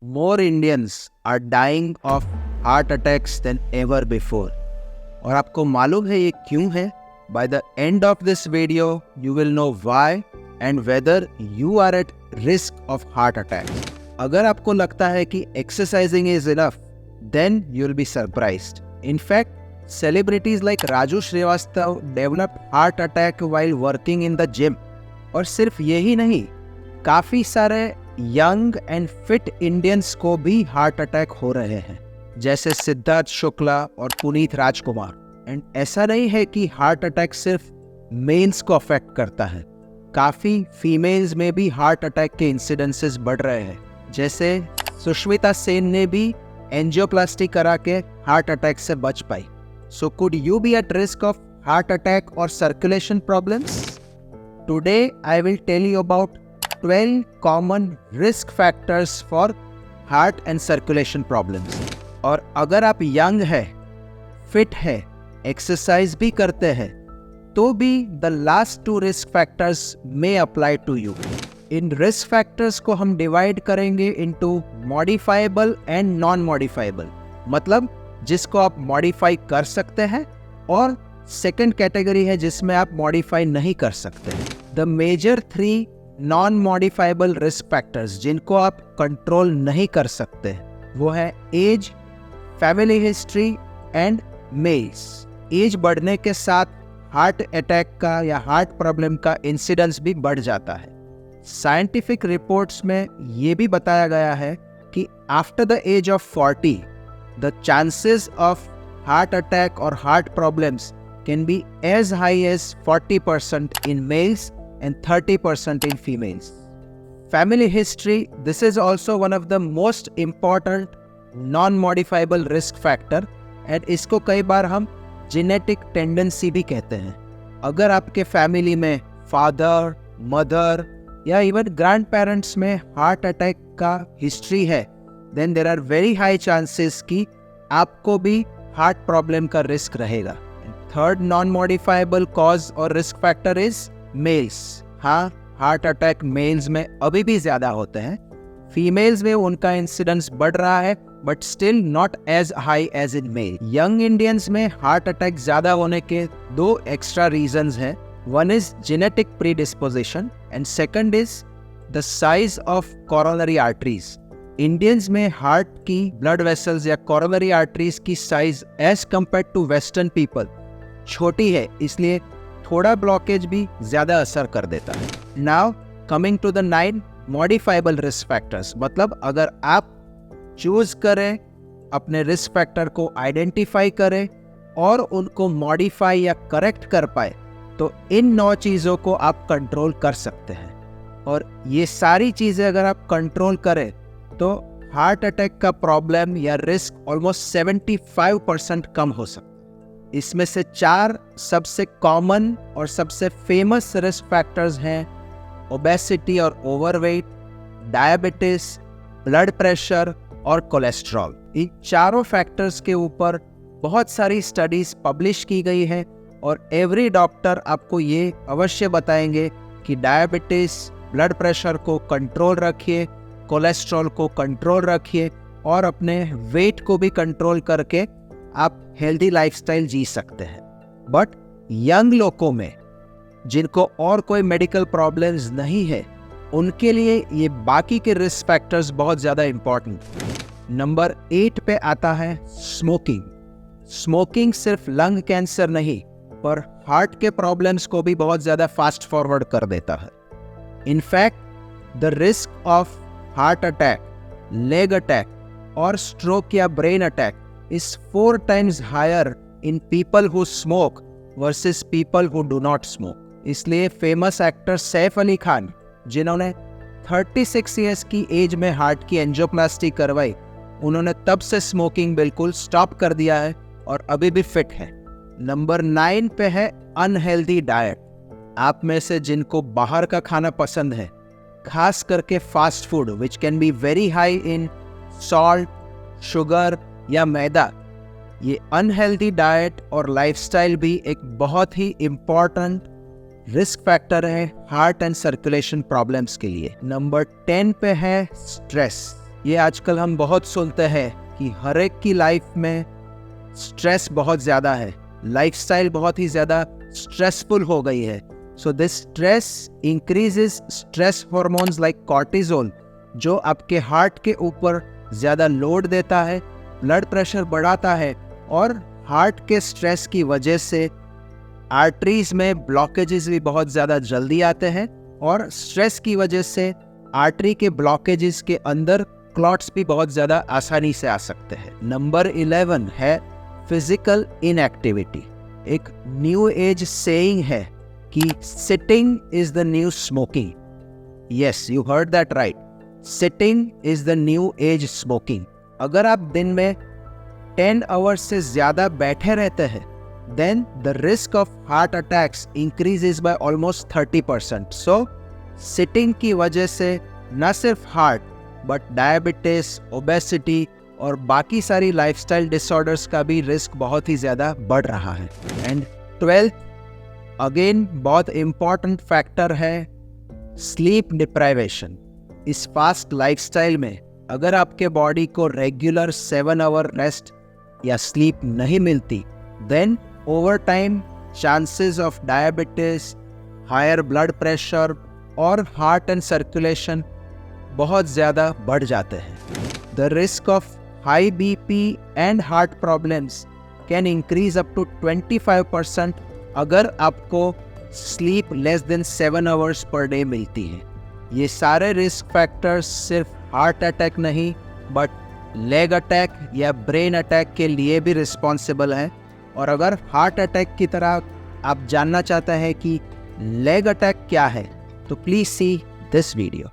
More Indians are dying of heart attacks than ever before. और आपको मालूम है ये क्यों है? By the end of this video, you will know why and whether you are at risk of heart attack. अगर आपको लगता है कि exercising is enough, then you'll be surprised. In fact, celebrities like Raju Srivastava developed heart attack while working in the gym. और सिर्फ यही नहीं, काफ़ी सारे यंग एंड फिट इंडियंस को भी हार्ट अटैक हो रहे हैं, जैसे सिद्धार्थ शुक्ला और पुनीत राजकुमार। एंड ऐसा नहीं है कि हार्ट अटैक सिर्फ मेल्स को अफेक्ट करता है, काफ़ी फीमेल्स में भी हार्ट अटैक के इंसिडेंसेस बढ़ रहे हैं, जैसे सुष्मिता सेन ने भी एंजियोप्लास्टी करा के हार्ट अटैक से बच पाई। So could you be at risk of heart attack और circulation problems? Today I will tell you about 12 common risk factors for heart and circulation problems. और अगर आप यंग है, फिट है, एक्सरसाइज भी करते हैं, तो भी the last two risk factors may apply to you. In risk factors को हम डिवाइड करेंगे into modifiable and non-modifiable, मतलब जिसको आप मॉडिफाई कर सकते हैं, और सेकेंड कैटेगरी है जिसमें आप मॉडिफाई नहीं कर सकते। The major 3 non modifiable risk factors जिनको आप कंट्रोल नहीं कर सकते, वो है age, family history and males. Age बढ़ने के साथ हार्ट अटैक का या हार्ट प्रॉब्लम का इंसिडेंस भी बढ़ जाता है। साइंटिफिक रिपोर्ट्स में ये भी बताया गया है कि after the age of 40 the chances of heart attack और heart problems can be as high as 40% in males and 30% in females. Family history, this is also one of the most important non-modifiable risk factor and इसको कई बार हम genetic tendency भी कहते हैं। अगर आपके family में फादर, मदर या इवन ग्रैंड पेरेंट्स में हार्ट अटैक का हिस्ट्री है, then there are very high chances कि आपको भी हार्ट प्रॉब्लम का रिस्क रहेगा। थर्ड नॉन मॉडिफाइबल कॉज और रिस्क फैक्टर इज मेल्स। हाँ, हार्ट अटैक मेल्स में अभी भी ज्यादा होते हैं, फीमेल्स में उनका इंसिडेंस बढ़ रहा है, but still not as high as in male. Young Indians में हार्ट अटैक ज्यादा होने के 2 एक्स्ट्रा रीजंस हैं। One is genetic predisposition and second is the size of coronary arteries. Indians में हार्ट की ब्लड वेसल्स या कोरोनरी आर्टरीज की size as compared to western people छोटी है, इसलिए थोड़ा ब्लॉकेज भी ज्यादा असर कर देता है। Now coming to the 9 modifiable risk factors, मतलब अगर आप चूज करें, अपने रिस्क फैक्टर को आइडेंटिफाई करें और उनको मॉडिफाई या करेक्ट कर पाए, तो इन 9 चीज़ों को आप कंट्रोल कर सकते हैं। और ये सारी चीज़ें अगर आप कंट्रोल करें तो हार्ट अटैक का प्रॉब्लम या रिस्क ऑलमोस्ट 75% कम हो सकता है। इसमें से 4 सबसे कॉमन और सबसे फेमस रिस्क फैक्टर्स हैं ओबेसिटी और ओवरवेट, डायबिटीज, ब्लड प्रेशर और कोलेस्ट्रॉल। इन चारों फैक्टर्स के ऊपर बहुत सारी स्टडीज पब्लिश की गई है और एवरी डॉक्टर आपको ये अवश्य बताएंगे कि डायबिटीज, ब्लड प्रेशर को कंट्रोल रखिए, कोलेस्ट्रॉल को कंट्रोल रखिए और अपने वेट को भी कंट्रोल करके आप हेल्दी लाइफस्टाइल जी सकते हैं। बट यंग लोगों में जिनको और कोई मेडिकल प्रॉब्लम्स नहीं है, उनके लिए ये बाकी के रिस्क फैक्टर्स बहुत ज़्यादा इम्पॉर्टेंट। नंबर 8 पे आता है स्मोकिंग। स्मोकिंग सिर्फ लंग कैंसर नहीं, पर हार्ट के प्रॉब्लम्स को भी बहुत ज़्यादा फास्ट फॉरवर्ड कर देता है। In fact the risk of heart attack, leg attack और स्ट्रोक या brain attack is 4 times higher in people who smoke versus people who do not smoke. इसलिए फेमस एक्टर सैफ अली खान, जिन्होंने 36 इयर्स की एज में हार्ट की एंजियोप्लास्टी करवाई, उन्होंने तब से स्मोकिंग बिल्कुल स्टॉप कर दिया है और अभी भी फिट है। नंबर 9 पे है अनहेल्दी डाइट। आप में से जिनको बाहर का खाना पसंद है, खास करके fast food which can be very high in salt, sugar या मैदा, ये अनहेल्दी डाइट और लाइफस्टाइल भी एक बहुत ही इम्पॉर्टेंट रिस्क फैक्टर है हार्ट एंड सर्कुलेशन प्रॉब्लम्स के लिए। नंबर 10 पे है स्ट्रेस। ये आजकल हम बहुत सुनते हैं कि हर एक की लाइफ में स्ट्रेस बहुत ज़्यादा है, लाइफस्टाइल बहुत ही ज़्यादा स्ट्रेसफुल हो गई है. So this stress increases stress hormones like cortisol, जो आपके हार्ट के ऊपर ज़्यादा लोड देता है, ब्लड प्रेशर बढ़ाता है, और हार्ट के स्ट्रेस की वजह से आर्टरीज में ब्लॉकेजेस भी बहुत ज़्यादा जल्दी आते हैं, और स्ट्रेस की वजह से आर्टरी के ब्लॉकेजेस के अंदर क्लॉट्स भी बहुत ज़्यादा आसानी से आ सकते हैं. नंबर 11 है फिजिकल इनएक्टिविटी. एक न्यू एज सेइंग है कि sitting is the new smoking. Yes, you heard that right. Sitting is the new age smoking. अगर आप दिन में 10 आवर्स से ज़्यादा बैठे रहते हैं, then the risk of heart attacks increases by almost 30%. So, sitting की वजह से न सिर्फ हार्ट बट डायबिटीज, ओबेसिटी और बाकी सारी लाइफस्टाइल डिसऑर्डर्स का भी रिस्क बहुत ही ज़्यादा बढ़ रहा है. एंड 12th, अगेन बहुत इम्पॉर्टेंट फैक्टर है, स्लीप डिप्राइवेशन. इस फास्ट लाइफस्टाइल में अगर आपके बॉडी को रेगुलर 7 आवर रेस्ट या स्लीप नहीं मिलती, then over time chances of diabetes, higher blood pressure और हार्ट एंड सर्कुलेशन बहुत ज़्यादा बढ़ जाते हैं. The risk of high BP and heart problems can increase up to 25% अगर आपको sleep less than 7 hours per day मिलती है. ये सारे रिस्क फैक्टर्स सिर्फ हार्ट अटैक नहीं बट लेग अटैक या ब्रेन अटैक के लिए भी रिस्पॉन्सिबल है. और अगर हार्ट अटैक की तरह आप जानना चाहते हैं कि लेग अटैक क्या है, तो प्लीज़ सी दिस वीडियो.